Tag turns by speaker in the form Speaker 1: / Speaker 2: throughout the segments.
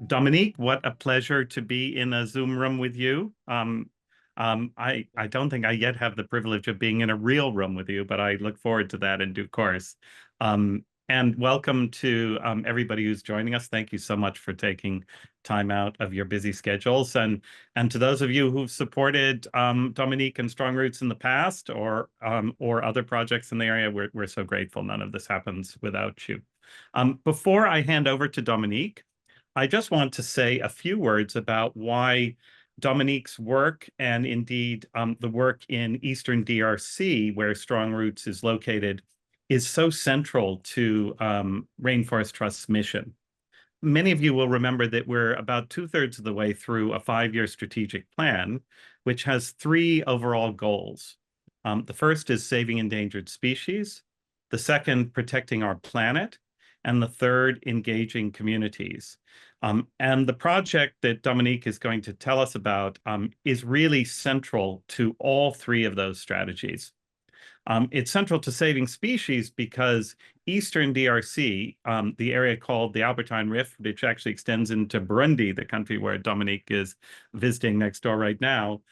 Speaker 1: Dominique, what a pleasure to be in a Zoom room with you. I don't think I yet have the privilege of being in a real room with you, but I look forward to that in due course. And welcome to everybody who's joining us. Thank you so much for taking time out of your busy schedules. And to those of you who've supported Dominique and Strong Roots in the past or other projects in the area, we're so grateful. None of this happens without you. Before I hand over to Dominique, I just want to say a few words about why Dominique's work and indeed the work in Eastern DRC, where Strong Roots is located, is so central to Rainforest Trust's mission. Many of you will remember that we're about 2/3 of the way through a 5-year strategic plan, which has 3 overall goals. The first is saving endangered species, the second, protecting our planet, and the third, engaging communities. And the project that Dominique is going to tell us about is really central to all 3 of those strategies. It's central to saving species because Eastern DRC, the area called the Albertine Rift, which actually extends into Burundi, the country where Dominique is visiting next door right now,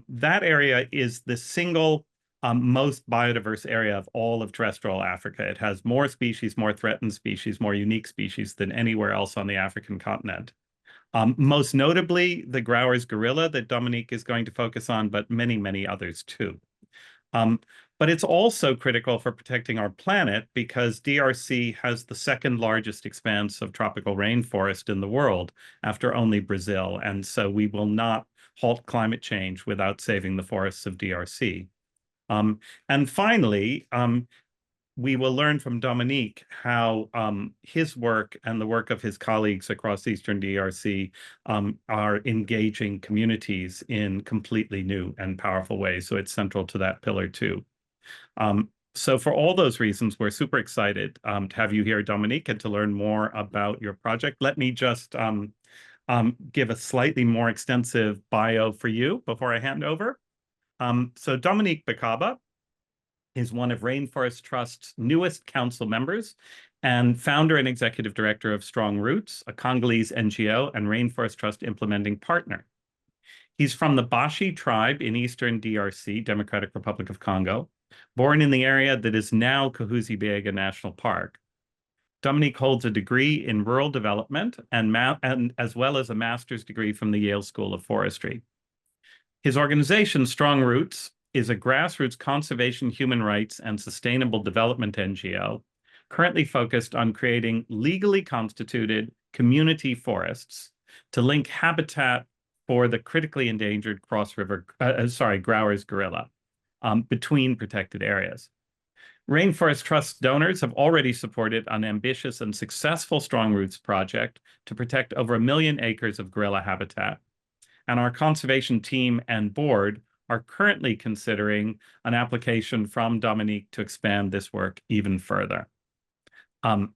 Speaker 1: that area is the single most biodiverse area of all of terrestrial Africa. It has more species, more threatened species, more unique species than anywhere else on the African continent. Most notably, the Grauer's gorilla that Dominique is going to focus on, but many, many others too. But it's also critical for protecting our planet because DRC has the second largest expanse of tropical rainforest in the world after only Brazil. And so we will not halt climate change without saving the forests of DRC. And finally, we will learn from Dominique how his work and the work of his colleagues across Eastern DRC are engaging communities in completely new and powerful ways. So it's central to that pillar too. So for all those reasons, we're super excited to have you here, Dominique, and to learn more about your project. Let me just give a slightly more extensive bio for you before I hand over. So Dominique Bakaba is one of Rainforest Trust's newest council members and founder and executive director of Strong Roots, a Congolese NGO and Rainforest Trust implementing partner. He's from the Bashi tribe in Eastern DRC, Democratic Republic of Congo, born in the area that is now Kahuzi-Biega National Park. Dominique holds a degree in rural development and as well as a master's degree from the Yale School of Forestry. His organization, Strong Roots, is a grassroots conservation, human rights, and sustainable development NGO, currently focused on creating legally constituted community forests to link habitat for the critically endangered Grauer's gorilla between protected areas. Rainforest Trust donors have already supported an ambitious and successful Strong Roots project to protect over 1 million acres of gorilla habitat. And our conservation team and board are currently considering an application from Dominique to expand this work even further.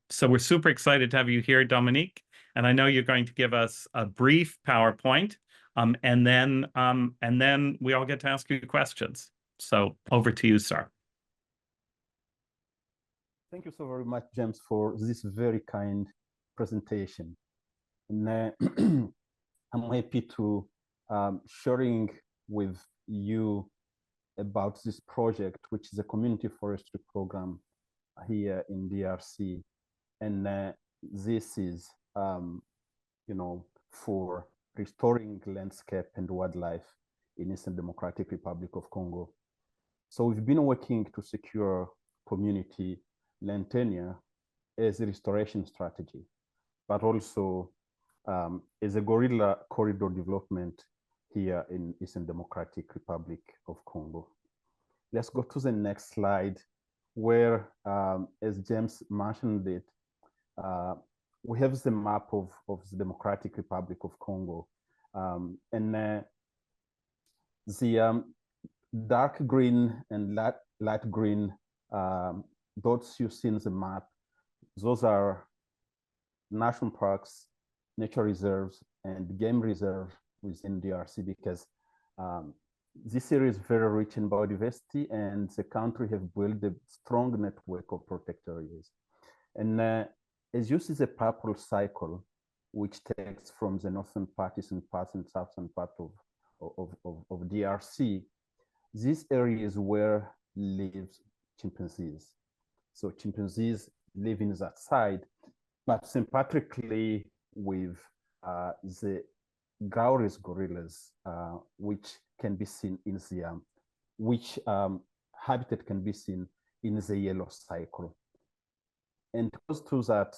Speaker 1: So we're super excited to have you here, Dominique. And I know you're going to give us a brief PowerPoint, and then we all get to ask you questions. So over to you, sir.
Speaker 2: Thank you so very much, James, for this very kind presentation. And I'm happy to sharing with you about this project, which is a community forestry program here in DRC. And this is, for restoring landscape and wildlife in Eastern Democratic Republic of Congo. So we've been working to secure community land tenure as a restoration strategy, but also as a gorilla corridor development here in Eastern Democratic Republic of Congo. Let's go to the next slide, where, as James mentioned it, we have the map of the Democratic Republic of Congo. And the dark green and light green dots you see in the map, those are national parks, nature reserves, and game reserves within DRC, because this area is very rich in biodiversity, and the country have built a strong network of protected areas. And as you see the purple cycle, which takes from the northern part, eastern part, and southern part of DRC. This area is where lives chimpanzees. So chimpanzees live in that side, but sympathetically with the Grauer gorillas, which can be seen in the which habitat can be seen in the yellow cycle. And close to that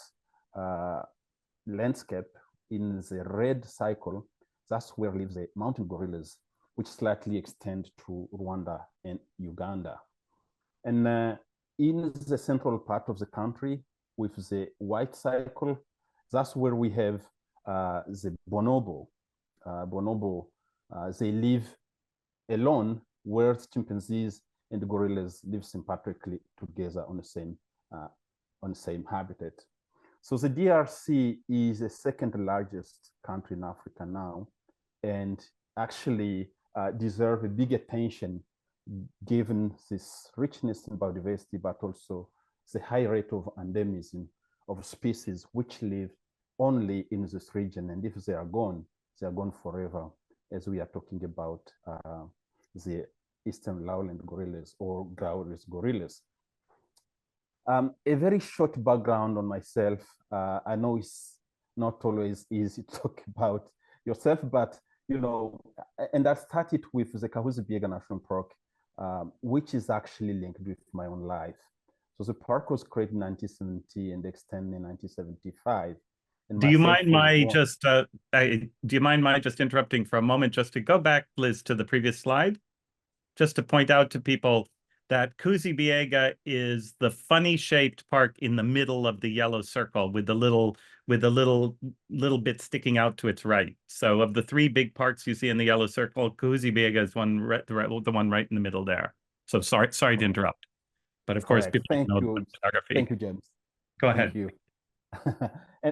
Speaker 2: landscape in the red cycle, that's where live the mountain gorillas, which slightly extend to Rwanda and Uganda. And in the central part of the country with the white cycle, that's where we have the bonobo. They live alone, where chimpanzees and gorillas live sympatrically together on the same habitat. So the DRC is the second largest country in Africa now, and actually deserve a big attention given this richness in biodiversity, but also the high rate of endemism of species which live only in this region. And if they are gone forever, as we are talking about the eastern lowland gorillas or Grauer gorillas. A very short background on myself. I know it's not always easy to talk about yourself, but and I started with the Kahuzi-Biega National Park, which is actually linked with my own life. So the park was created in 1970 and extended in 1975.
Speaker 1: Do you mind my just interrupting for a moment, just to go back, Liz, to the previous slide, just to point out to people that Kahuzi-Biega is the funny-shaped park in the middle of the yellow circle with the little bit sticking out to its right. So of the three big parks you see in the yellow circle, Kahuzi-Biega is the one right in the middle there. So sorry to interrupt, but of course, people
Speaker 2: Thank
Speaker 1: know
Speaker 2: you.
Speaker 1: photography.
Speaker 2: Thank you, James.
Speaker 1: Go ahead.
Speaker 2: Thank you.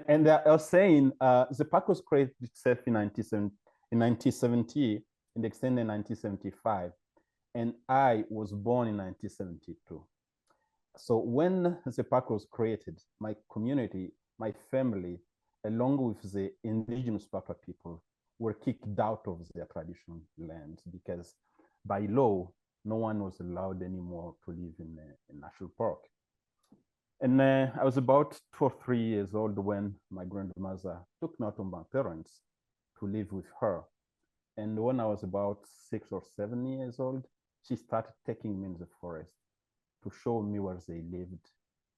Speaker 2: and I was saying the park was created itself in 1970 and extended in 1975. And I was born in 1972. So when the park was created, my community, my family, along with the indigenous Papa people, were kicked out of their traditional lands because by law, no one was allowed anymore to live in a national park. And I was about 2 or 3 years old when my grandmother took me out of my parents to live with her. And when I was about 6 or 7 years old, she started taking me in the forest to show me where they lived,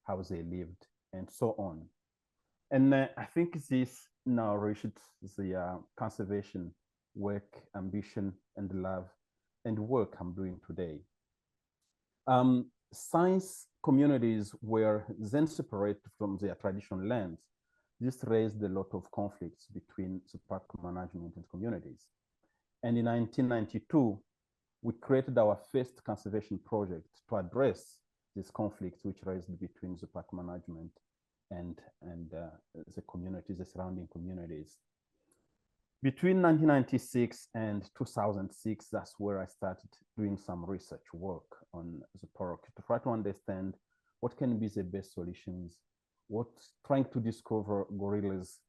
Speaker 2: how they lived, and so on. And I think this now reached the conservation work, ambition, and love, and work I'm doing today. Science communities were then separated from their traditional lands. This raised a lot of conflicts between the park management and communities. And in 1992, we created our first conservation project to address these conflicts which raised between the park management and the communities, the surrounding communities. Between 1996 and 2006, that's where I started doing some research work on the park to try to understand what can be the best solutions, trying to discover gorillas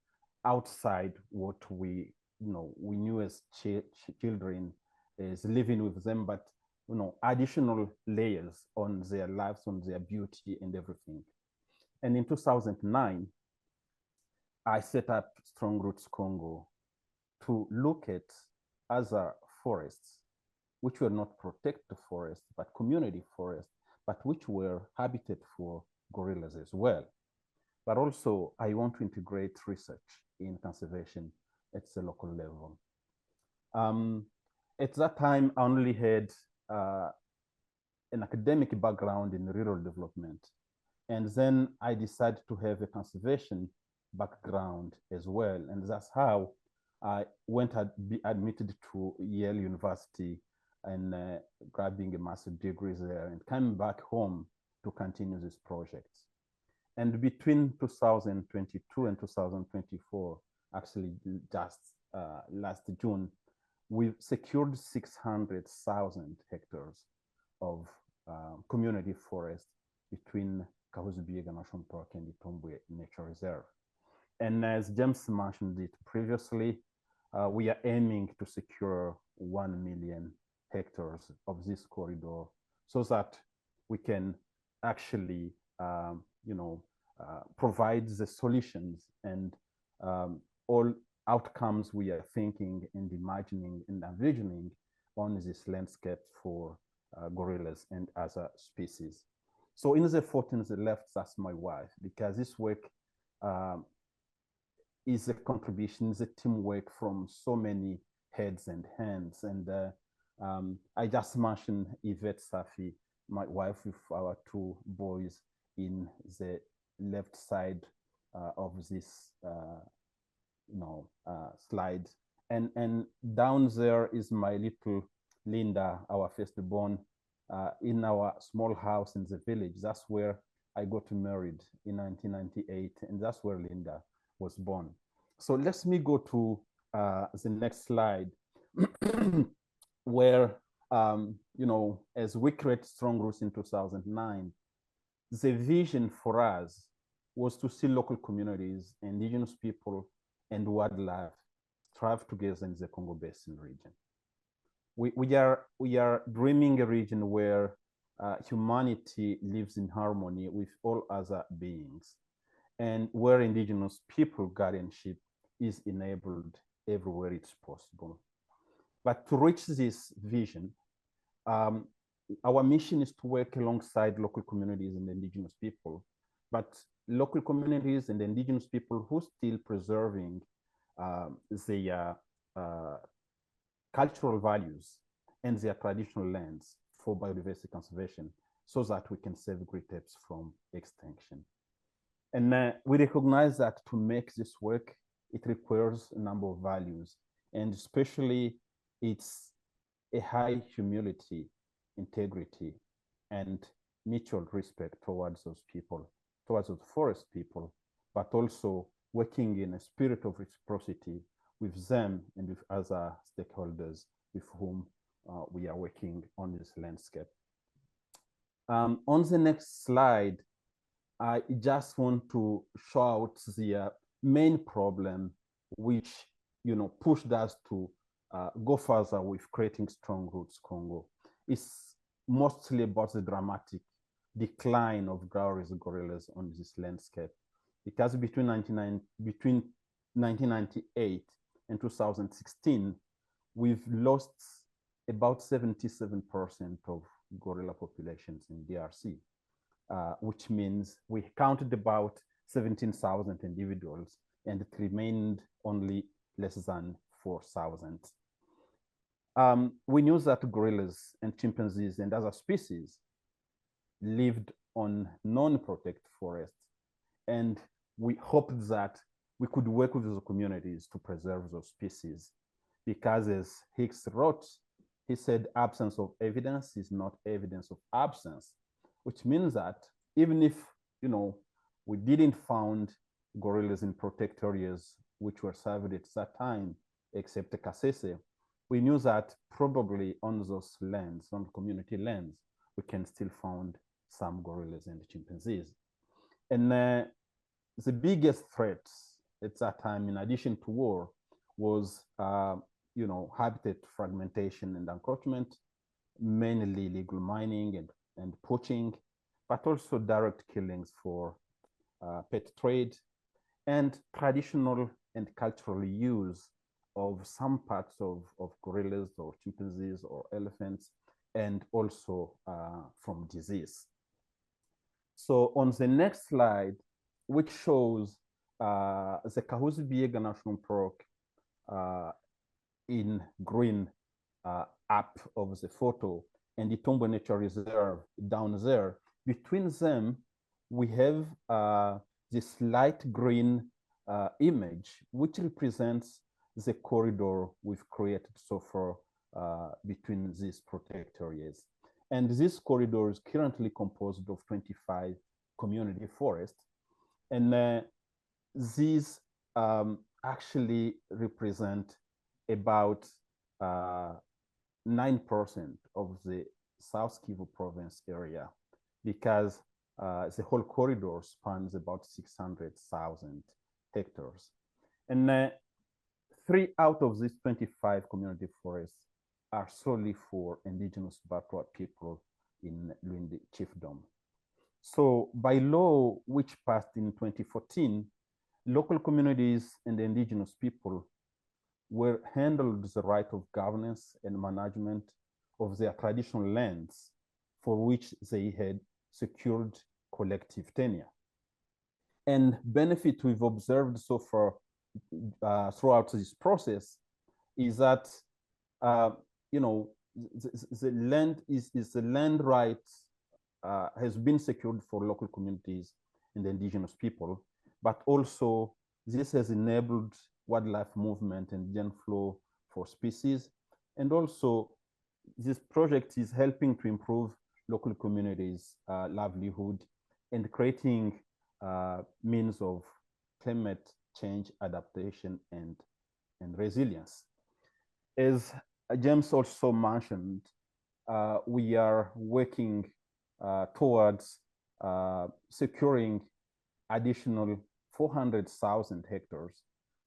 Speaker 2: outside what we knew as children, is living with them, but additional layers on their lives, on their beauty and everything. And in 2009, I set up Strong Roots Congo to look at other forests, which were not protected forests, but community forests, but which were habitat for gorillas as well. But also, I want to integrate research in conservation at the local level. At that time, I only had an academic background in rural development. And then I decided to have a conservation background as well. And that's how I went to be admitted to Yale University and grabbing a master's degree there and coming back home to continue this project. And between 2022 and 2024, actually just last June, we secured 600,000 hectares of community forest between Kahuzi-Biega National Park and Itombwe Nature Reserve. And as James mentioned it previously, we are aiming to secure 1 million hectares of this corridor so that we can actually, provide the solutions and all outcomes we are thinking and imagining and envisioning on this landscape for gorillas and other species. So in the photo on the left, that's my wife, because this work is a contribution, is a teamwork from so many heads and hands. And I just mentioned Yvette Safi, my wife, with our two boys in the left side of this slide. And down there is my little Linda, our firstborn, in our small house in the village. That's where I got married in 1998, and that's where Linda was born. So let me go to the next slide, where, as we create Strong Roots in 2009, the vision for us was to see local communities, indigenous people, and wildlife thrive together in the Congo Basin region. We are dreaming a region where humanity lives in harmony with all other beings, and where indigenous people guardianship is enabled everywhere it's possible. But to reach this vision, our mission is to work alongside local communities and indigenous people, but local communities and indigenous people who still preserving their cultural values and their traditional lands for biodiversity conservation, so that we can save great apes from extinction. And we recognize that to make this work, it requires a number of values, and especially it's a high humility, integrity, and mutual respect towards those people, towards those forest people, but also working in a spirit of reciprocity with them and with other stakeholders with whom we are working on this landscape. On the next slide, I just want to show out the main problem which pushed us to go further with creating Strong Roots Congo. It's mostly about the dramatic decline of Grauer's gorillas on this landscape, because between 1998 and 2016, we've lost about 77% of gorilla populations in DRC, which means we counted about 17,000 individuals, and it remained only less than 4,000. We knew that gorillas and chimpanzees and other species lived on non-protected forests, and we hoped that we could work with those communities to preserve those species, because as Hicks wrote, he said absence of evidence is not evidence of absence, which means that even if we didn't find gorillas in protected areas which were saved at that time, except the Kasese, we knew that probably on those lands, on community lands, we can still find some gorillas and chimpanzees. And the biggest threats at that time, in addition to war, was habitat fragmentation and encroachment, mainly illegal mining and poaching, but also direct killings for pet trade, and traditional and cultural use of some parts of gorillas or chimpanzees or elephants, and also from disease. So on the next slide, which shows the Kahuzi-Biega National Park in green up of the photo, and the Tombo Nature Reserve down there. Between them, we have this light green image, which represents the corridor we've created so far between these protected areas. And this corridor is currently composed of 25 community forests. And these actually represent about 9% of the South Kivu province area, because the whole corridor spans about 600,000 hectares. And 3 out of these 25 community forests are solely for indigenous Batwa people in Lwindi Chiefdom. So by law, which passed in 2014, local communities and indigenous people were handled the right of governance and management of their traditional lands for which they had secured collective tenure. And benefit we've observed so far throughout this process is that the land is the land rights has been secured for local communities and indigenous people, but also this has enabled wildlife movement and gen flow for species. And also this project is helping to improve local communities' livelihood and creating means of climate change adaptation and resilience. As James also mentioned, we are working towards securing additional 400,000 hectares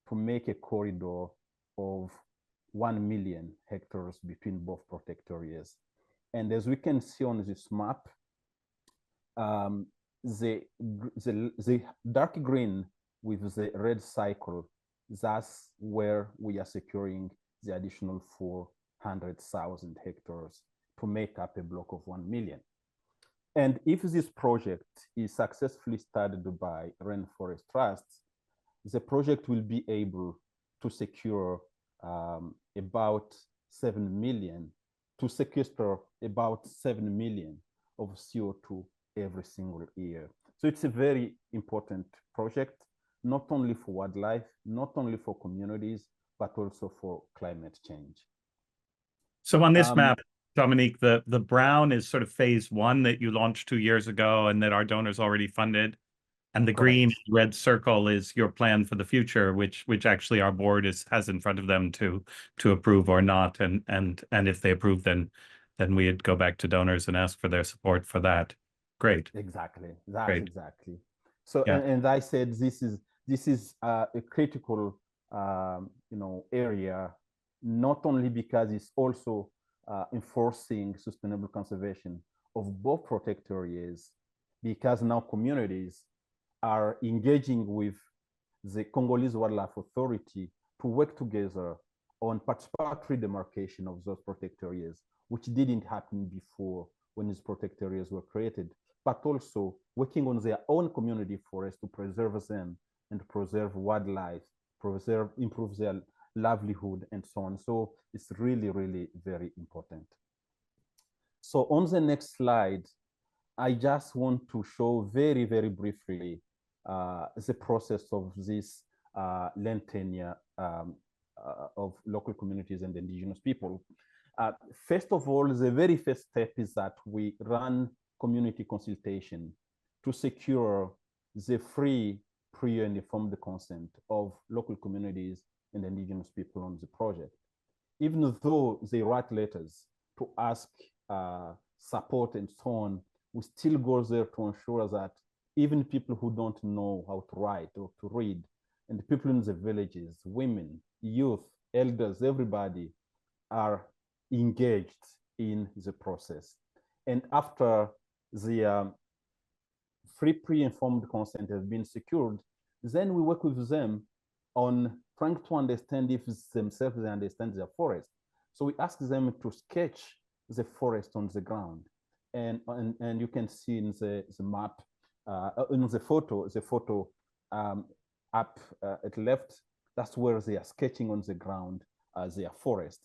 Speaker 2: to make a corridor of 1 million hectares between both protected areas. And as we can see on this map, the dark green with the red cycle, that's where we are securing the additional 400,000 hectares to make up a block of 1 million. And if this project is successfully started by Rainforest Trusts, the project will be able to secure about 7 million, to sequester about 7 million of CO2 every single year. So it's a very important project, not only for wildlife, not only for communities, but also for climate change.
Speaker 1: So on this map, Dominique, the brown is sort of phase 1 that you launched 2 years ago and that our donors already funded. And the green red circle is your plan for the future, which actually our board has in front of them to approve or not. And if they approve, then we'd go back to donors and ask for their support for that. Great.
Speaker 2: Exactly. That's
Speaker 1: great.
Speaker 2: Exactly. So
Speaker 1: yeah.
Speaker 2: and I said this is a critical area, not only because it's also enforcing sustainable conservation of both protected areas, because now communities are engaging with the Congolese Wildlife Authority to work together on participatory demarcation of those protected areas, which didn't happen before when these protected areas were created, but also working on their own community forests to preserve them and preserve wildlife, improve their livelihood and so on. So it's really, really very important. So on the next slide, I just want to show very, very briefly the process of this land tenure of local communities and indigenous people. First of all, the very first step is that we run community consultation to secure the free, prior and informed consent of local communities and indigenous people on the project. Even though they write letters to ask support and so on, we still go there to ensure that even people who don't know how to write or to read, and the people in the villages, women, youth, elders, everybody are engaged in the process. And after the free pre-informed consent has been secured, then we work with them on trying to understand if themselves they understand their forest. So we ask them to sketch the forest on the ground. And you can see in the map, in the photo up at left, that's where they are sketching on the ground their forest.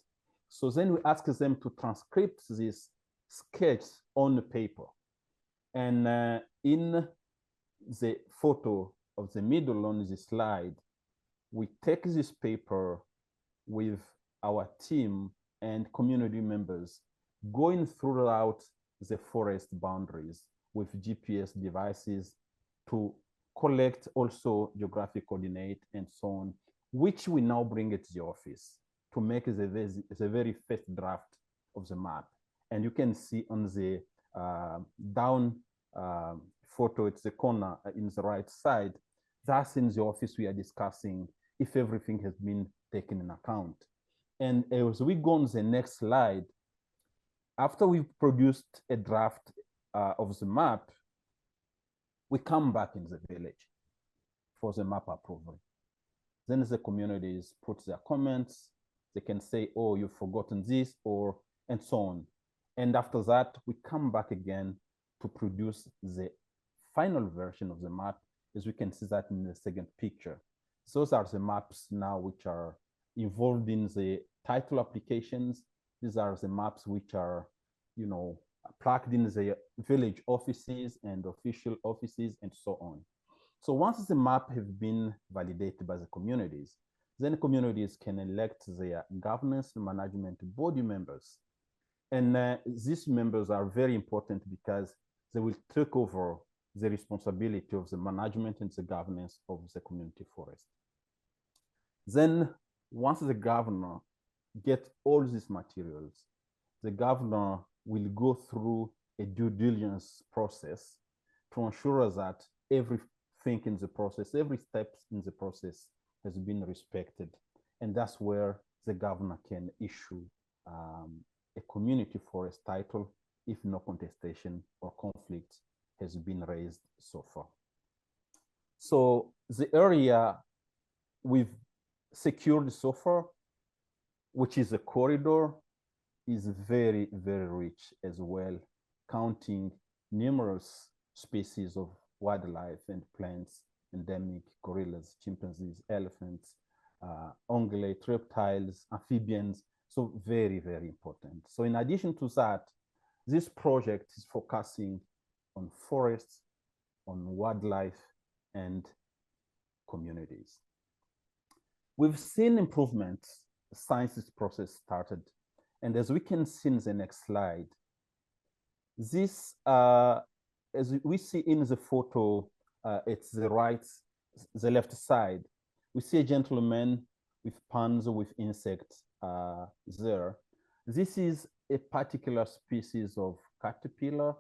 Speaker 2: So then we ask them to transcript this sketch on the paper. And in the photo of the middle on the slide, we take this paper with our team and community members going throughout the forest boundaries with GPS devices to collect also geographic coordinate and so on, which we now bring it to the office to make the very first draft of the map. And you can see on the down photo, it's the corner in the right side, thus in the office, we are discussing if everything has been taken in account. And as we go on the next slide, after we've produced a draft of the map, we come back in the village for the map approval. Then the communities put their comments. They can say, oh, you've forgotten this, or and so on. And after that, we come back again to produce the final version of the map, as we can see that in the second picture. Those are the maps now which are involved in the title applications. These are the maps which are, you know, plugged in the village offices and official offices and so on. So once the map have been validated by the communities, then communities can elect their governance and management body members. And these members are very important because they will take over the responsibility of the management and the governance of the community forest. Then once the governor gets all these materials, the governor will go through a due diligence process to ensure that everything in the process, every step in the process has been respected. And that's where the governor can issue a community forest title if no contestation or conflict has been raised so far. So the area we've secured so far, which is a corridor, is very, very rich as well, counting numerous species of wildlife and plants, endemic, gorillas, chimpanzees, elephants, ungulate, reptiles, amphibians. So very, very important. So in addition to that, this project is focusing on forests, on wildlife, and communities. We've seen improvements since this process started. And as we can see in the next slide, this, as we see in the photo, it's the left side, we see a gentleman with pans with insects there. This is a particular species of caterpillar.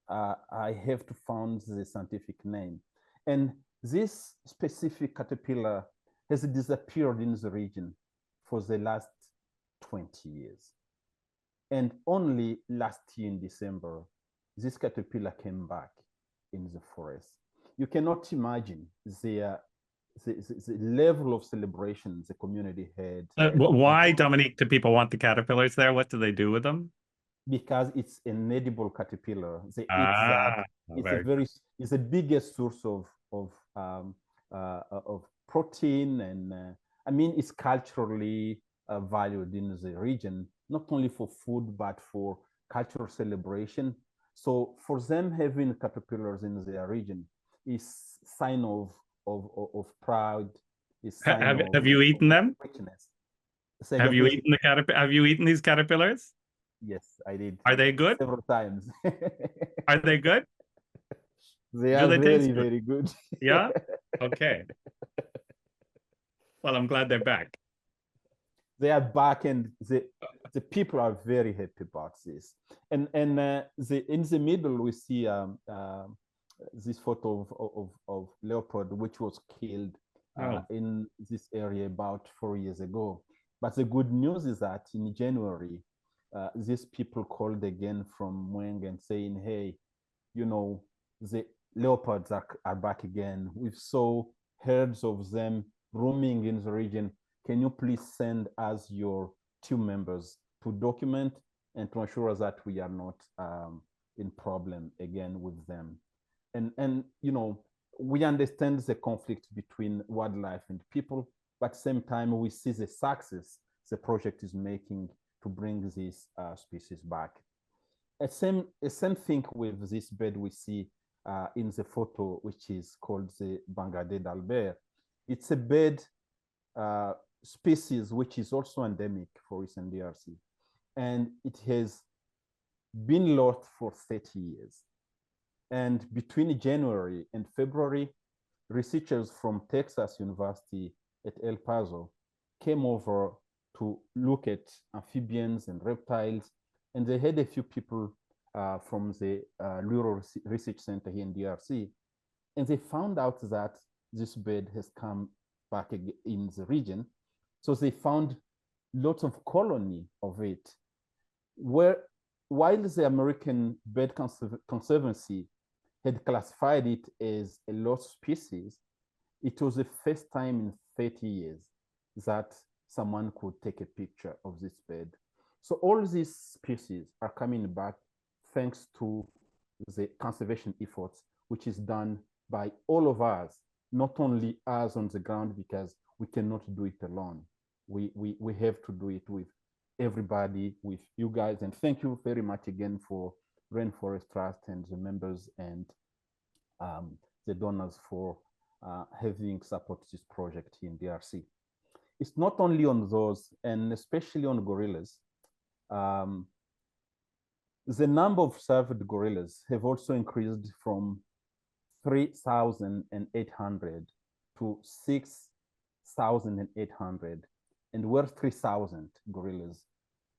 Speaker 2: I have to find the scientific name. And this specific caterpillar has disappeared in the region for the last 20 years. And only last year in December, this caterpillar came back in the forest. You cannot imagine the level of celebration the community had.
Speaker 1: Why, Dominique, do people want the caterpillars there? What do they do with them?
Speaker 2: Because it's an edible caterpillar. They eat
Speaker 1: Ah,
Speaker 2: that. It's the biggest source of protein, and I mean, it's culturally valued in the region, not only for food, but for cultural celebration. So for them, having caterpillars in their region is sign of pride, is sign
Speaker 1: have you eaten them?
Speaker 2: richness.
Speaker 1: Have you eaten Have you eaten these caterpillars?
Speaker 2: Yes, I did.
Speaker 1: Are they good?
Speaker 2: Several times.
Speaker 1: Are they good?
Speaker 2: They are very, very good.
Speaker 1: Yeah? Okay. Well, I'm glad they're back.
Speaker 2: They are back, and the people are very happy about this. And in the middle, we see this photo of leopard, which was killed in this area about 4 years ago. But the good news is that in January, these people called again from Mweng and saying, hey, you know, the leopards are back again. We saw herds of them roaming in the region. Can you please send us your team members to document and to ensure that we are not in problem again with them? And you know, we understand the conflict between wildlife and people, but at the same time, we see the success the project is making to bring these species back. A same thing with this bird we see in the photo, which is called the Bangadé d'Albert. It's a bird species which is also endemic for Eastern DRC, and it has been lost for 30 years. And between January and February, researchers from Texas University at El Paso came over to look at amphibians and reptiles, and they had a few people from the Rural Research Center here in DRC, and they found out that this bird has come back in the region. So they found lots of colony of it, where while the American Bird Conservancy had classified it as a lost species, it was the first time in 30 years that someone could take a picture of this bird. So all these species are coming back thanks to the conservation efforts, which is done by all of us, not only us on the ground, because we cannot do it alone. We have to do it with everybody, with you guys. And thank you very much again for Rainforest Trust and the members and the donors for having supported this project in DRC. It's not only on those, and especially on gorillas. The number of surveyed gorillas have also increased from 3,800 to 6,800, and where 3,000 gorillas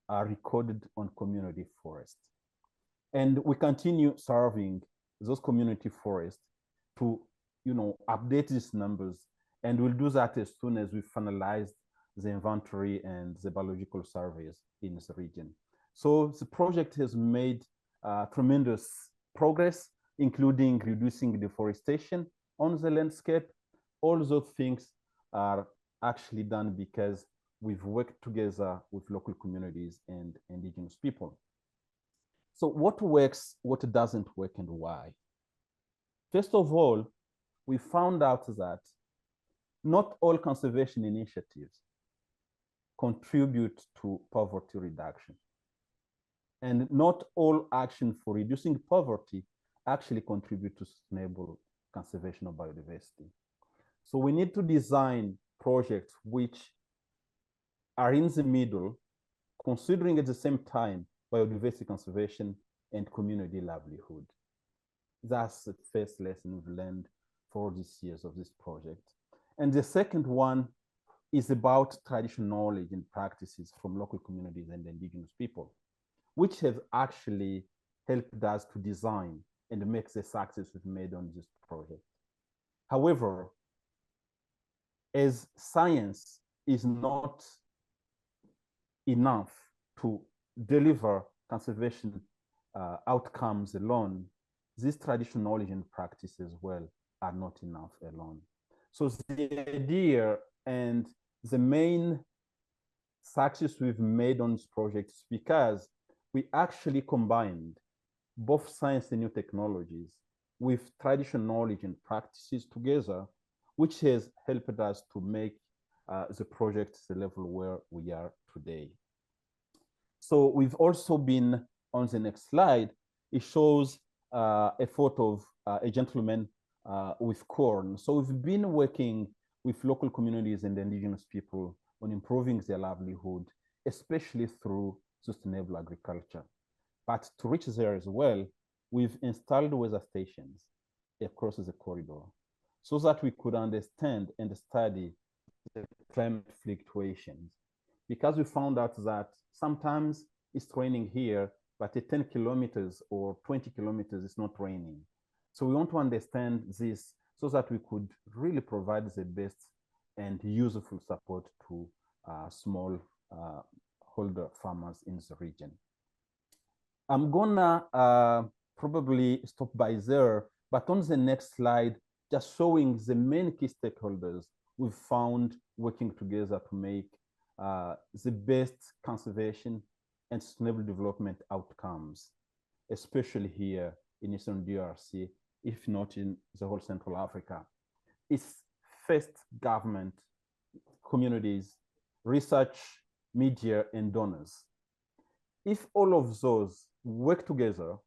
Speaker 2: are recorded on community forests. And we continue serving those community forests to, update these numbers, and we'll do that as soon as we finalize the inventory and the biological surveys in this region. So the project has made tremendous progress, including reducing deforestation on the landscape. All those things are actually done because we've worked together with local communities and indigenous people. So what works, what doesn't work, and why? First of all, we found out that not all conservation initiatives contribute to poverty reduction. And not all action for reducing poverty actually contribute to sustainable conservation of biodiversity. So we need to design projects which are in the middle, considering at the same time biodiversity conservation and community livelihood. That's the first lesson we've learned for these years of this project. And the second one is about traditional knowledge and practices from local communities and indigenous people, which have actually helped us to design and make the success we've made on this project. However, as science is not enough to deliver conservation outcomes alone, this traditional knowledge and practice as well are not enough alone. So the idea and the main success we've made on this project is because we actually combined both science and new technologies with traditional knowledge and practices together, which has helped us to make the project the level where we are today. So we've also been, on the next slide, it shows a photo of a gentleman with corn. So we've been working with local communities and indigenous people on improving their livelihood, especially through sustainable agriculture. But to reach there as well, we've installed weather stations across the corridor so that we could understand and study the climate fluctuations. Because we found out that sometimes it's raining here, but at 10 kilometers or 20 kilometers, it's not raining. So we want to understand this so that we could really provide the best and useful support to small holder farmers in the region. I'm gonna probably stop by there, but on the next slide, just showing the main key stakeholders we've found working together to make the best conservation and sustainable development outcomes, especially here in Eastern DRC, if not in the whole Central Africa. It's first government, communities, research, media, and donors. If all of those work together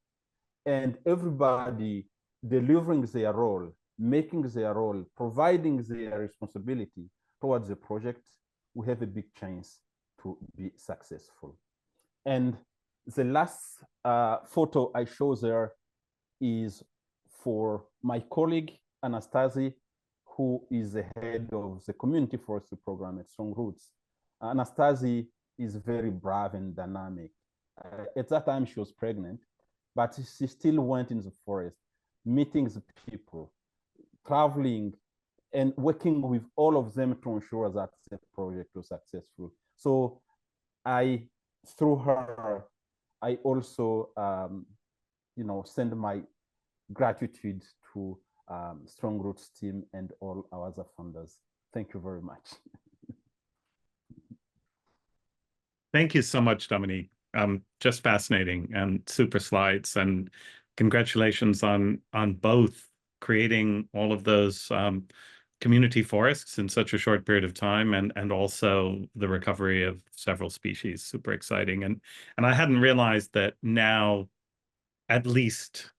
Speaker 2: and everybody delivering their role, making their role, providing their responsibility towards the project, we have a big chance to be successful. And the last photo I show there is for my colleague, Anastasia, who is the head of the community forestry program at Strong Roots. Anastasia is very brave and dynamic. At that time, she was pregnant, but she still went in the forest, meeting the people, traveling and working with all of them to ensure that the project was successful. So through her, I also, send my gratitude to Strong Roots team and all our other funders. Thank you very much.
Speaker 1: Thank you so much, Dominique. Just fascinating and super slides, and congratulations on both creating all of those community forests in such a short period of time, and also the recovery of several species. Super exciting. And I hadn't realized that now at least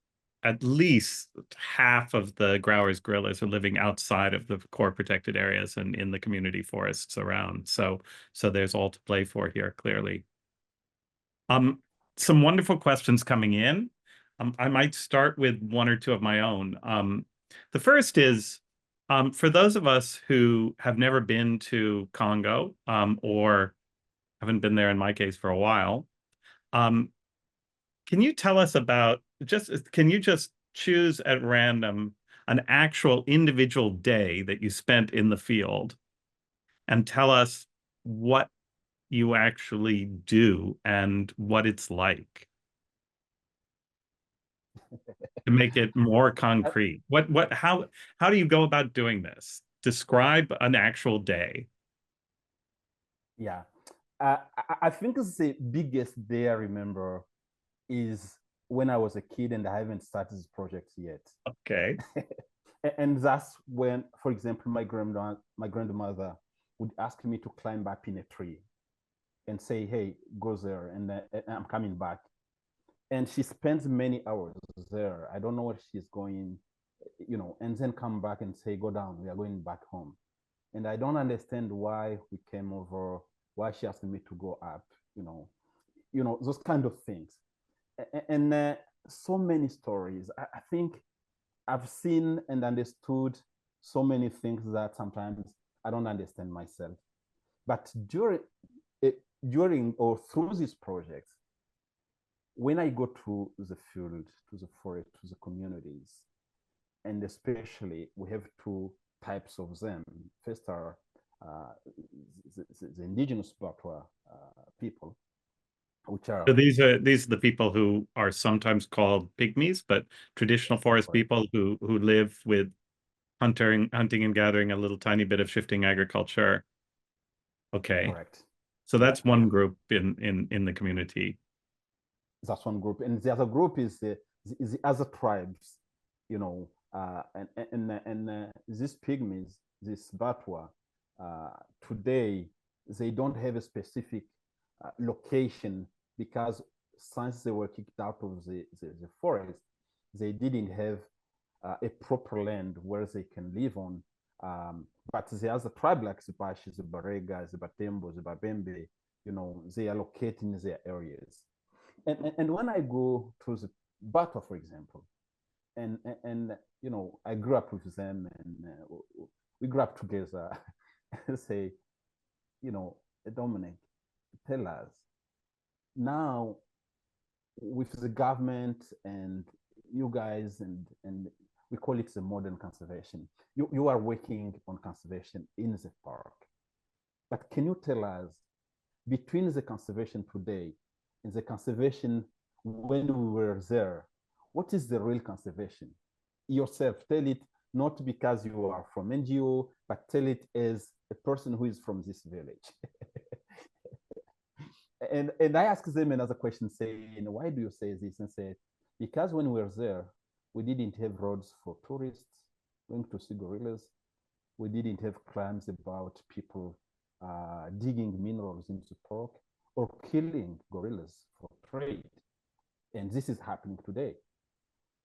Speaker 1: half of the Grauer's gorillas are living outside of the core protected areas and in the community forests around. So there's all to play for here, clearly. Some wonderful questions coming in. I might start with one or two of my own. The first is, for those of us who have never been to Congo, or haven't been there in my case for a while, can you tell us about, can you just choose at random an actual individual day that you spent in the field and tell us what you actually do and what it's like to make it more concrete? How do you go about doing this? Describe an actual day.
Speaker 2: Yeah. I think the biggest day I remember is when I was a kid and I haven't started this project yet.
Speaker 1: Okay.
Speaker 2: And that's when, for example, my grandmother would ask me to climb up in a tree and say, hey, go there, and I'm coming back. And she spends many hours there. I don't know where she's going, and then come back and say, go down, we are going back home. And I don't understand why we came over, why she asked me to go up, those kind of things. And so many stories. I think I've seen and understood so many things that sometimes I don't understand myself. But during or through this project, when I go to the field, to the forest, to the communities, and especially we have two types of them. First are the indigenous Batwa people, which are
Speaker 1: So these are the people who are sometimes called pygmies, but traditional forest people who live with hunting and gathering, a little tiny bit of shifting agriculture. Okay.
Speaker 2: Correct.
Speaker 1: So that's one group in the community.
Speaker 2: That's one group, and the other group is the other tribes, and these pygmies, this Batwa, today they don't have a specific location, because since they were kicked out of the forest, they didn't have a proper land where they can live on. But the other tribe like the Bashi, the Barega, the Batembo, the Babembe, they are located in their areas. And when I go to the Batwa, for example, and I grew up with them, and we grew up together. Say, Dominic, tell us now, with the government and you guys, and we call it the modern conservation. You are working on conservation in the park, but can you tell us, between the conservation today and the conservation when we were there, what is the real conservation? Yourself, tell it, not because you are from NGO, but tell it as a person who is from this village. And I asked them another question, saying, why do you say this? And said, because when we were there, we didn't have roads for tourists going to see gorillas. We didn't have crimes about people digging minerals into the park or killing gorillas for trade. And this is happening today.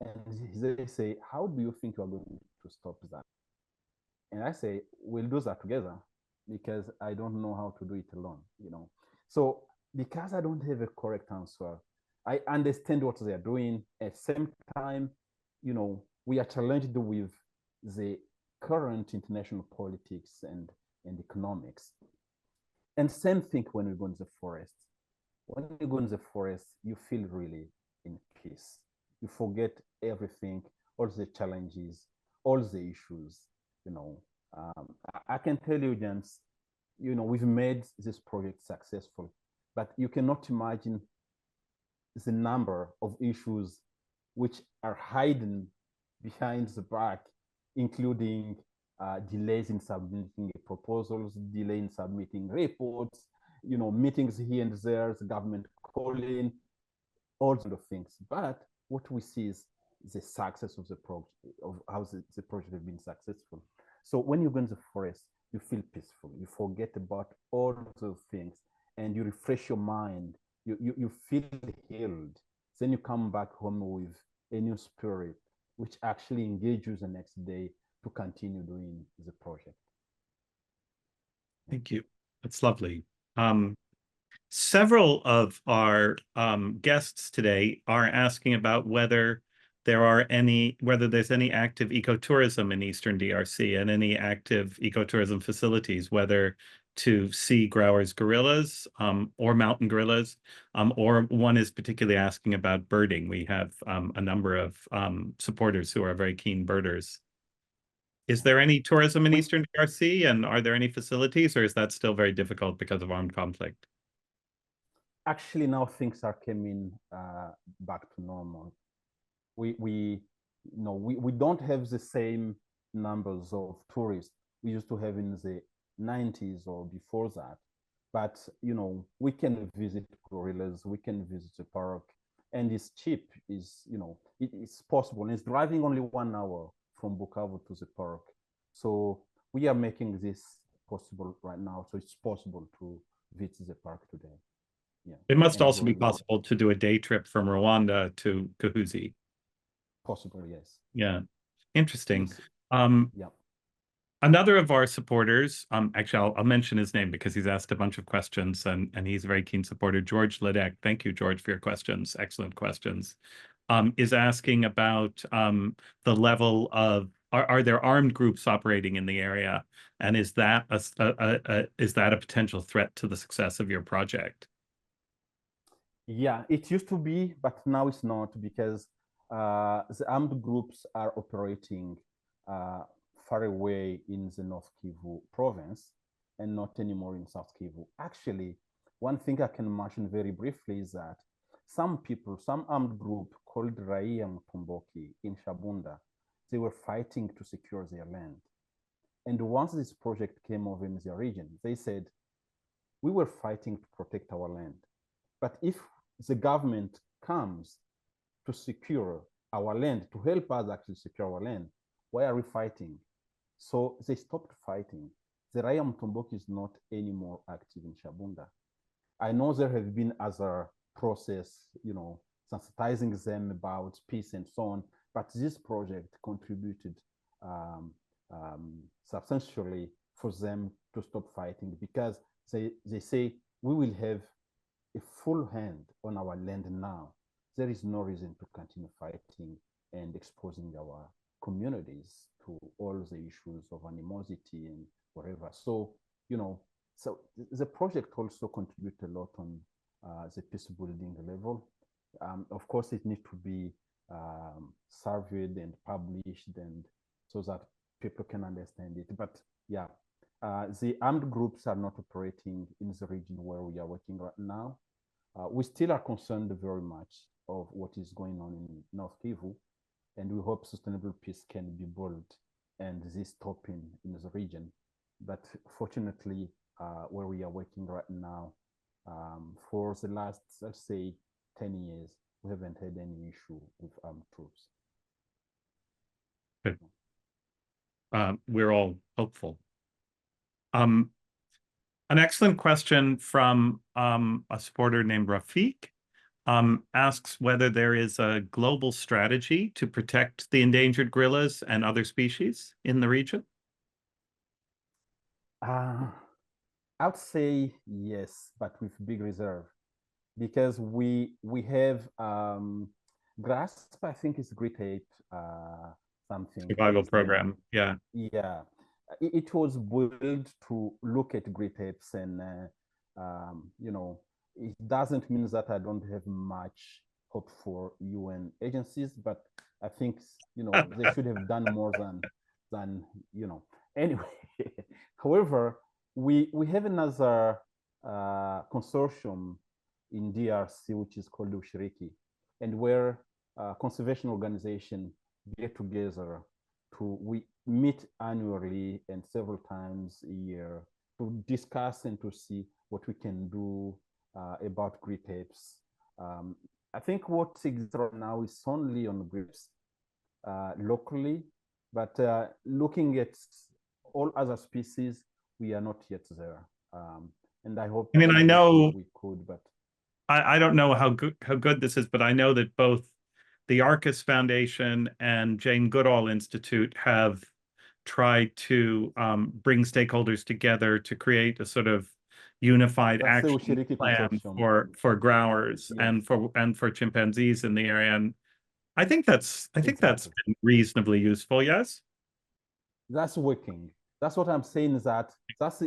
Speaker 2: And they say, how do you think you're going to stop that? And I say, we'll do that together, because I don't know how to do it alone, So because I don't have a correct answer, I understand what they are doing. At the same time, we are challenged with the current international politics and economics. And same thing when we go in the forest. When you go in the forest, you feel really in peace. You forget everything, all the challenges, all the issues, I can tell you, James, we've made this project successful, but you cannot imagine the number of issues which are hidden behind the back, including delays in submitting proposals, delay in submitting reports, meetings here and there, the government calling, all sort of things. But what we see is the success of the project, of how the project has been successful. So when you go in the forest, you feel peaceful. You forget about all those things, and you refresh your mind. You feel healed. Then you come back home with a new spirit, which actually engages the next day to continue doing the project.
Speaker 1: Thank you. That's lovely. Several of our guests today are asking about whether there's any active ecotourism in Eastern DRC and any active ecotourism facilities, whether to see Grauer's gorillas or mountain gorillas, or one is particularly asking about birding. We have a number of supporters who are very keen birders. Is there any tourism in Eastern DRC, and are there any facilities, or is that still very difficult because of armed conflict?
Speaker 2: Actually, now things are coming back to normal. We don't have the same numbers of tourists we used to have in the 90s or before that. But we can visit gorillas, we can visit the park, and it's cheap. It's possible. And it's driving only 1 hour from Bukavu to the park. So we are making this possible right now. So it's possible to visit the park today. Yeah.
Speaker 1: It must
Speaker 2: And
Speaker 1: also be
Speaker 2: gorillas.
Speaker 1: possible to do a day trip from Rwanda to Kahuzi.
Speaker 2: Possible, yes.
Speaker 1: Yeah, interesting.
Speaker 2: Yes.
Speaker 1: Um,
Speaker 2: Yeah.
Speaker 1: Another of our supporters, actually, I'll mention his name because he's asked a bunch of questions and he's a very keen supporter, George Ledek. Thank you, George, for your questions. Excellent questions. Is asking about the level of, are there armed groups operating in the area? And is that a potential threat to the success of your project?
Speaker 2: Yeah, it used to be, but now it's not, because the armed groups are operating far away in the North Kivu province and not anymore in South Kivu. Actually, one thing I can mention very briefly is that some armed group called Raia Mtomboki in Shabunda, they were fighting to secure their land. And once this project came over in their region, they said, we were fighting to protect our land. But if the government comes to secure our land, to help us actually secure our land, why are we fighting? So they stopped fighting. The Raia Mtomboki is not anymore active in Shabunda. I know there have been other process, sensitizing them about peace and so on, but this project contributed substantially for them to stop fighting, because they say we will have a full hand on our land now. There is no reason to continue fighting and exposing our communities to all the issues of animosity and whatever. So, so the project also contributes a lot on the peace building level. Of course, it needs to be surveyed and published, and so that people can understand it. But yeah, the armed groups are not operating in the region where we are working right now. We still are concerned very much of what is going on in North Kivu, and we hope sustainable peace can be built and this stopping in the region. But fortunately, where we are working right now, for the last, let's say, 10 years, we haven't had any issue with armed troops.
Speaker 1: Good. We're all hopeful. An excellent question from a supporter named Rafiq asks whether there is a global strategy to protect the endangered gorillas and other species in the region.
Speaker 2: I would say yes, but with big reserve, because we have GRASP, I think it's Great Ape something.
Speaker 1: Survival program, yeah.
Speaker 2: Yeah, it was built to look at Great Apes, and it doesn't mean that I don't have much hope for UN agencies, but I think they should have done more than Anyway, however, we have another consortium in DRC, which is called Ushiriki, and where conservation organizations get together we meet annually and several times a year to discuss and to see what we can do about grit apes. I think what exists right now is only on grapes locally, but looking at all other species, we are not yet there. And I hope
Speaker 1: I mean, I know
Speaker 2: we could, but
Speaker 1: I don't know how good this is, but I know that both the Arcus Foundation and Jane Goodall Institute have tried to bring stakeholders together to create a sort of unified
Speaker 2: that's the
Speaker 1: action
Speaker 2: Ushiriki
Speaker 1: plan
Speaker 2: consortium.
Speaker 1: for growers
Speaker 2: Yes.
Speaker 1: and for chimpanzees in the area. And I think that's
Speaker 2: Exactly.
Speaker 1: been reasonably useful. Yes.
Speaker 2: That's working. That's what I'm saying is that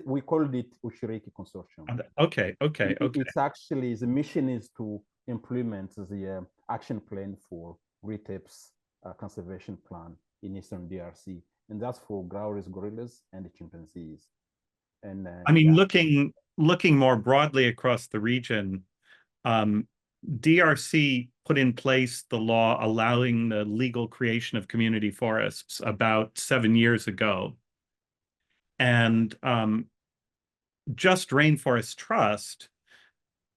Speaker 2: we called it Ushiriki Consortium.
Speaker 1: Okay.
Speaker 2: It's actually, the mission is to implement the action plan for great apes conservation plan in Eastern DRC. And that's for growers, gorillas, and the chimpanzees. And
Speaker 1: I mean,
Speaker 2: yeah.
Speaker 1: looking more broadly across the region, DRC put in place the law allowing the legal creation of community forests about 7 years ago. And Just Rainforest Trust,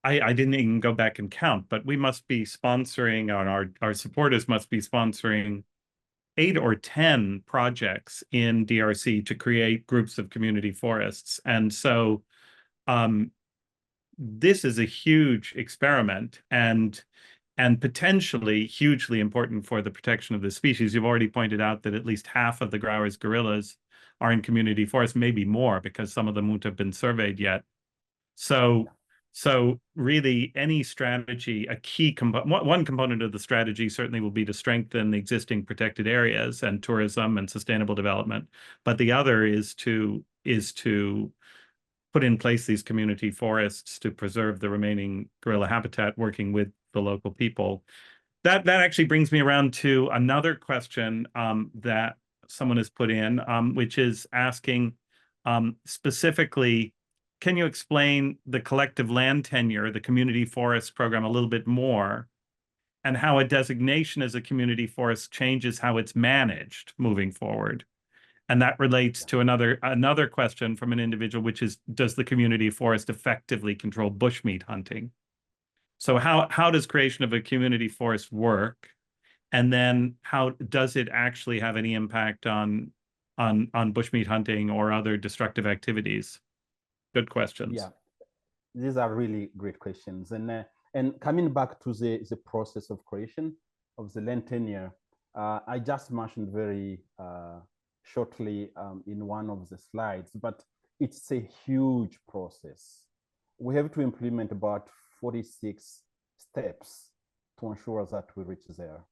Speaker 1: I didn't even go back and count, but we must be sponsoring, our supporters must be sponsoring 8 or 10 projects in DRC to create groups of community forests. And so this is a huge experiment and potentially hugely important for the protection of the species. You've already pointed out that at least half of the Grauer's gorillas are in community forests, maybe more, because some of them won't have been surveyed yet. So, so really, any strategy, a key component, one component of the strategy certainly will be to strengthen the existing protected areas and tourism and sustainable development. But the other is to put in place these community forests to preserve the remaining gorilla habitat, working with the local people. That actually brings me around to another question that someone has put in, which is asking specifically, can you explain the collective land tenure, the community forest program, a little bit more, and how a designation as a community forest changes how it's managed moving forward? And that relates to another question from an individual, which is, does the community forest effectively control bushmeat hunting? So how does creation of a community forest work? And then how does it actually have any impact on bushmeat hunting or other destructive activities? Good questions.
Speaker 2: Yeah, these are really great questions. And coming back to the process of creation of the land tenure, I just mentioned very shortly in one of the slides, but it's a huge process. We have to implement about 46 steps to ensure that we reach there.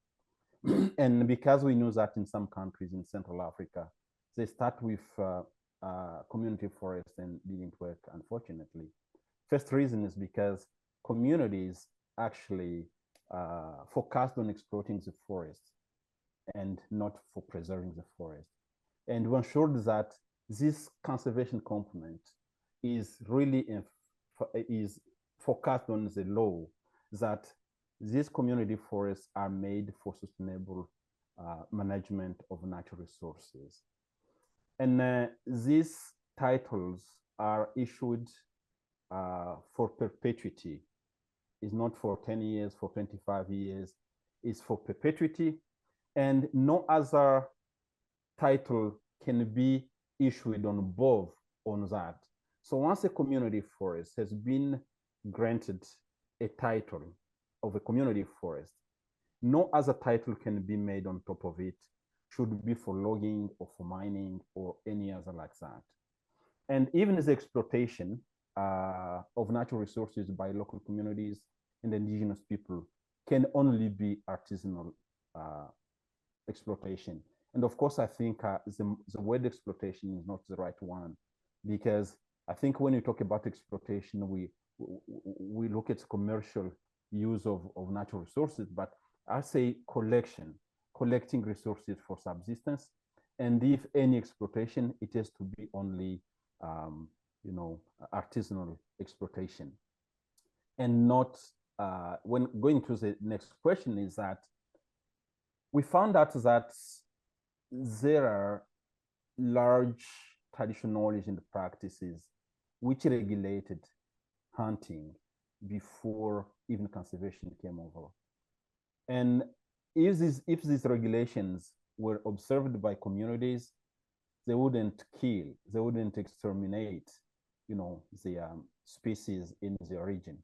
Speaker 2: And because we know that in some countries in Central Africa, they start with community forest and didn't work, unfortunately. First reason is because communities actually focused on exploiting the forest and not for preserving the forest. And we ensured that this conservation component is really is focused on the law, that these community forests are made for sustainable management of natural resources. And these titles are issued for perpetuity. It's not for 10 years, for 25 years. It's for perpetuity. And no other title can be issued on above on that. So once a community forest has been granted a title of a community forest, no other title can be made on top of it, should be for logging or for mining or any other like that. And even the exploitation of natural resources by local communities and indigenous people can only be artisanal exploitation. And of course, I think the word exploitation is not the right one, because I think when you talk about exploitation, we look at commercial use of natural resources, but I say collecting resources for subsistence And if any exploitation, it has to be only, artisanal exploitation. And not, when going to the next question is that we found out that there are large traditional origin practices which regulated hunting before even conservation came over. And if these regulations were observed by communities, they wouldn't kill, they wouldn't exterminate, the species in the region.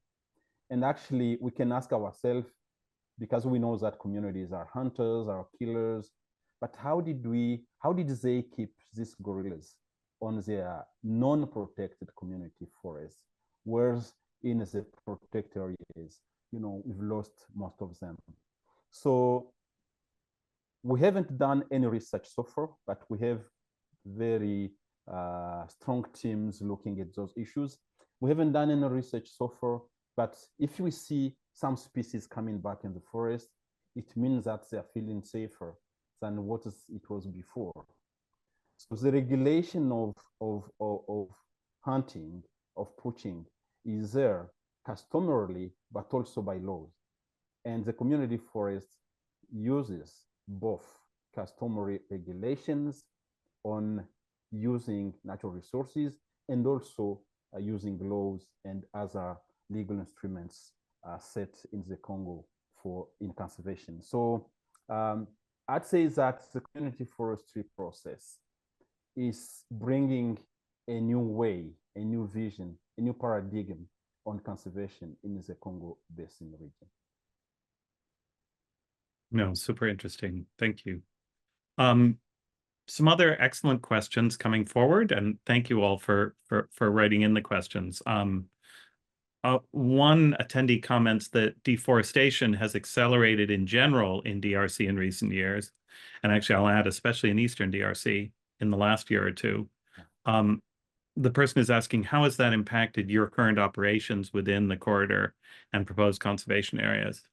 Speaker 2: And actually, we can ask ourselves, because we know that communities are hunters, are killers, but how did they keep these gorillas on their non-protected community forests, whereas in the protected areas, we've lost most of them. So we haven't done any research so far, but we have very strong teams looking at those issues. We haven't done any research so far, but if we see some species coming back in the forest, it means that they're feeling safer than what it was before. So the regulation of hunting, of poaching, is there customarily, but also by laws. And the community forest uses both customary regulations on using natural resources and also using laws and other legal instruments set in the Congo in conservation. So I'd say that the community forestry process is bringing a new way, a new vision, a new paradigm on conservation in the Congo Basin region.
Speaker 1: No, super interesting. Thank you. Some other excellent questions coming forward, and thank you all for writing in the questions. One attendee comments that deforestation has accelerated in general in DRC in recent years, and actually I'll add especially in Eastern DRC in the last year or two. The person is asking, how has that impacted your current operations within the corridor and proposed conservation areas?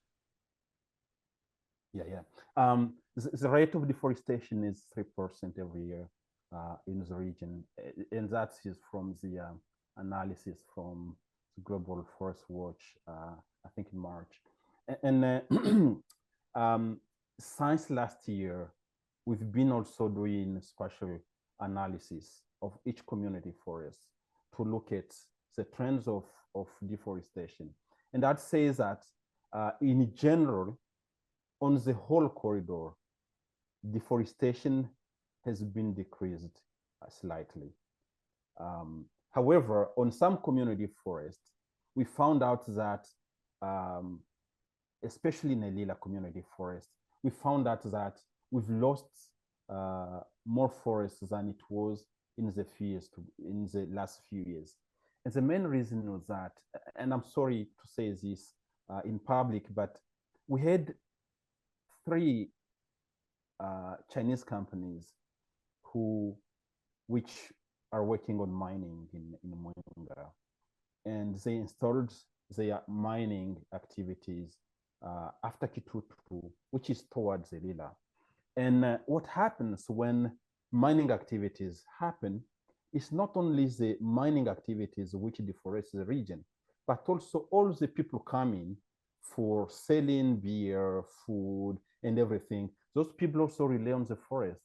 Speaker 2: Yeah. The rate of deforestation is 3% every year in the region, and that is from the analysis from Global Forest Watch, I think in March. And since last year, we've been also doing spatial analysis of each community forest to look at the trends of deforestation. And that says that in general, on the whole corridor, deforestation has been decreased slightly. However, on some community forests, we found out that, especially in the Lila community forest, we found out that we've lost more forests than it was in the last few years. And the main reason was that, and I'm sorry to say this in public, but we had 3 Chinese companies which are working on mining in Moyonga, and they installed their mining activities after Kitutu, which is towards the Lila. And what happens when mining activities happen is not only the mining activities which deforest the region, but also all the people coming for selling beer, food, and everything. Those people also rely on the forest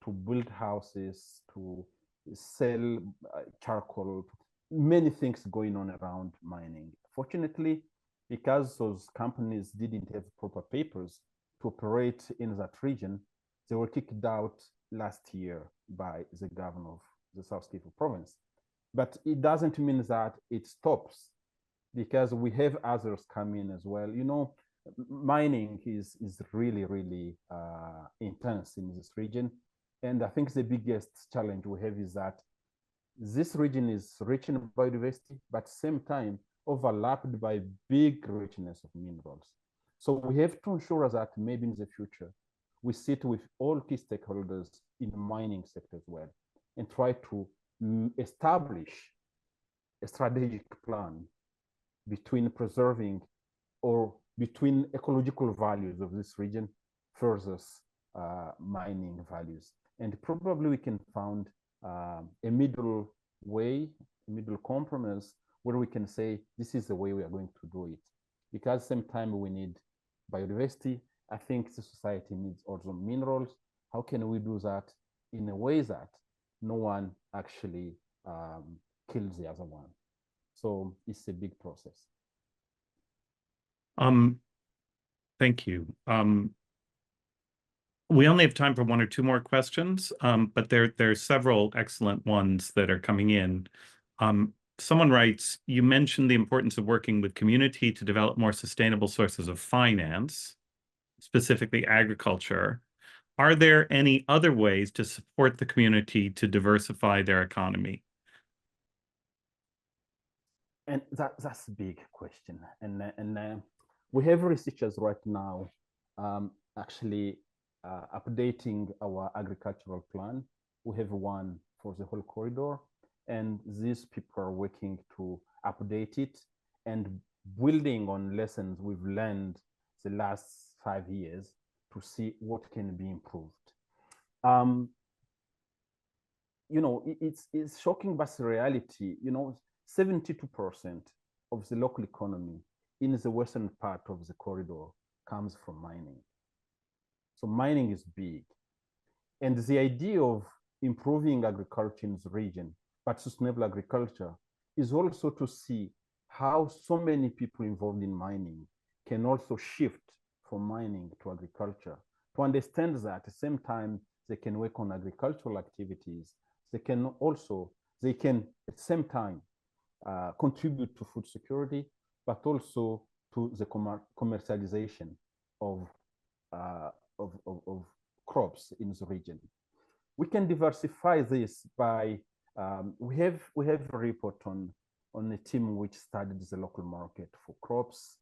Speaker 2: to build houses, to sell charcoal, many things going on around mining. Fortunately, because those companies didn't have proper papers to operate in that region, they were kicked out last year by the governor of the South Kivu province. But it doesn't mean that it stops, because we have others coming as well. Mining is really, really intense in this region. And I think the biggest challenge we have is that this region is rich in biodiversity, but at the same time overlapped by big richness of minerals. So we have to ensure that maybe in the future, we sit with all key stakeholders in the mining sector as well, and try to establish a strategic plan between preserving or between ecological values of this region versus mining values. And probably we can find a middle way, a middle compromise where we can say, this is the way we are going to do it. Because at the same time we need biodiversity, I think the society needs also minerals. How can we do that in a way that no one actually kills the other one? So it's a big process.
Speaker 1: Thank you. We only have time for one or two more questions, but there are several excellent ones that are coming in. Someone writes, you mentioned the importance of working with community to develop more sustainable sources of finance, specifically agriculture. Are there any other ways to support the community to diversify their economy?
Speaker 2: And that's a big question. And we have researchers right now actually updating our agricultural plan. We have one for the whole corridor, and these people are working to update it and building on lessons we've learned the last 5 years to see what can be improved. It's shocking, but the reality, 72% of the local economy in the western part of the corridor comes from mining. So mining is big. And the idea of improving agriculture in the region, but sustainable agriculture, is also to see how so many people involved in mining can also shift from mining to agriculture, to understand that at the same time they can work on agricultural activities, they can at the same time contribute to food security, but also to the commercialization of crops in the region. We can diversify this by we have a report on a team which studied the local market for crops.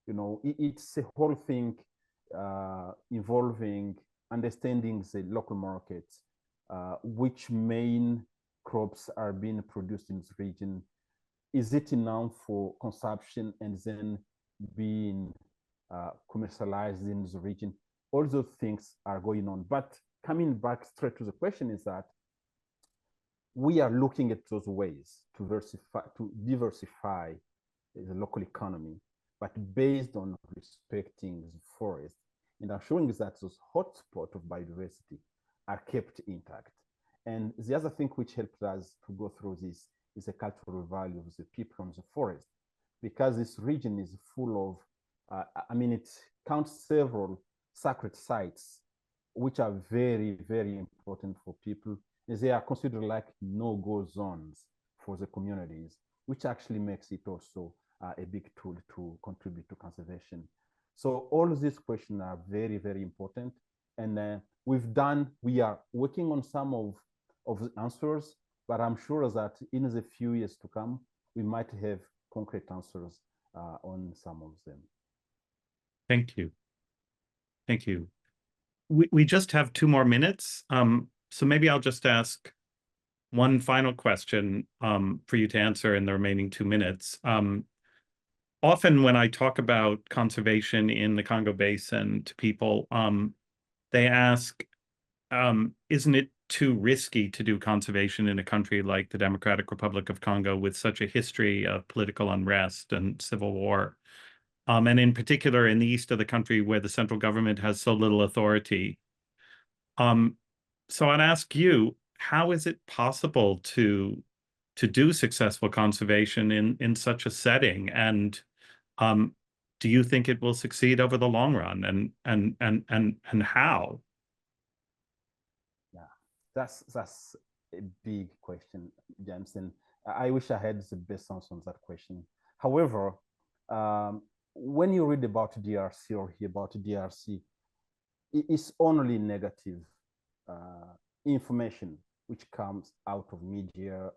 Speaker 2: It's a whole thing involving understanding the local markets, which main crops are being produced in the region. Is it enough for consumption and then being commercialized in the region? All those things are going on. But coming back straight to the question is that we are looking at those ways to diversify the local economy, but based on respecting the forest and ensuring that those hotspots of biodiversity are kept intact. And the other thing which helped us to go through this is the cultural value of the people on the forest, because this region is full of, it counts several sacred sites, which are very, very important for people. They are considered like no-go zones for the communities, which actually makes it also a big tool to contribute to conservation. So all of these questions are very, very important. And we are working on some of the answers, but I'm sure that in the few years to come, we might have concrete answers on some of them.
Speaker 1: Thank you. Thank you. We just have 2 more minutes. So maybe I'll just ask one final question for you to answer in the remaining 2 minutes. Often when I talk about conservation in the Congo Basin to people, they ask, isn't it too risky to do conservation in a country like the Democratic Republic of Congo with such a history of political unrest and civil war? And in particular in the east of the country where the central government has so little authority. So I'd ask you, how is it possible to do successful conservation in such a setting? And do you think it will succeed over the long run? And how?
Speaker 2: Yeah, that's a big question, James, and I wish I had the best answer on that question. However, when you read about DRC or hear about DRC, it's only negative information which comes out of media,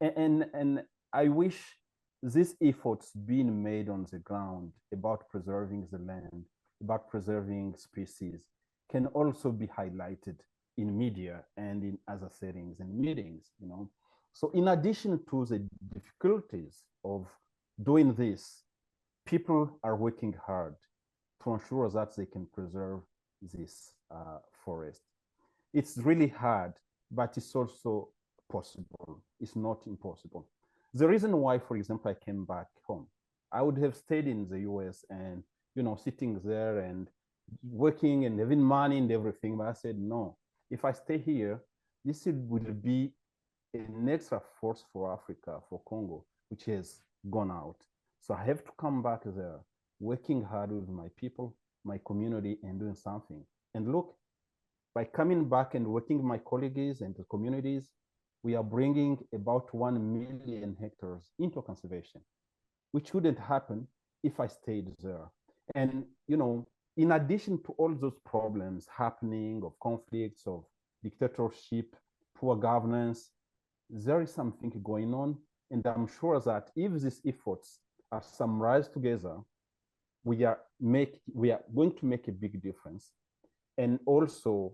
Speaker 2: and I wish these efforts being made on the ground about preserving the land, about preserving species, can also be highlighted in media and in other settings and meetings. So in addition to the difficulties of doing this, people are working hard to ensure that they can preserve this forest. It's really hard, but it's also possible. It's not impossible. The reason why, for example, I came back home, I would have stayed in the US and, sitting there and working and having money and everything. But I said, no, if I stay here, this will be an extra force for Africa, for Congo, which has gone out. So I have to come back there, working hard with my people, my community, and doing something. And look, by coming back and working with my colleagues and the communities, we are bringing about 1 million hectares into conservation, which wouldn't happen if I stayed there. And, in addition to all those problems happening of conflicts, of dictatorship, poor governance, there is something going on. And I'm sure that if these efforts are summarized together, we are going to make a big difference. And also,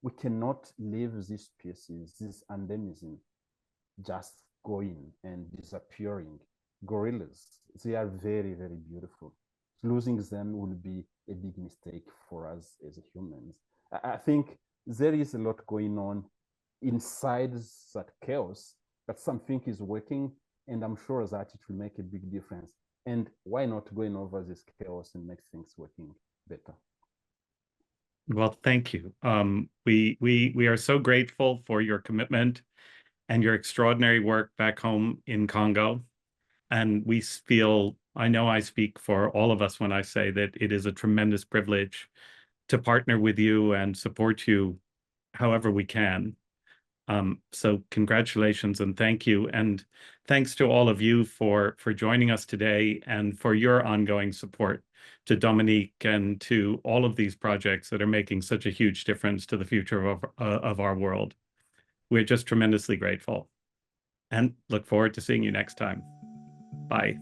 Speaker 2: we cannot leave these species, this endemism, just going and disappearing. Gorillas, they are very, very beautiful. Losing them will be a big mistake for us as humans. I think there is a lot going on inside that chaos, but something is working, and I'm sure that it will make a big difference. And why not going over this chaos and make things working better?
Speaker 1: Well, thank you. We are so grateful for your commitment and your extraordinary work back home in Congo. And we feel, I know I speak for all of us when I say that it is a tremendous privilege to partner with you and support you however we can. So congratulations and thank you. And thanks to all of you for joining us today and for your ongoing support to Dominique and to all of these projects that are making such a huge difference to the future of our world. We're just tremendously grateful and look forward to seeing you next time. Bye.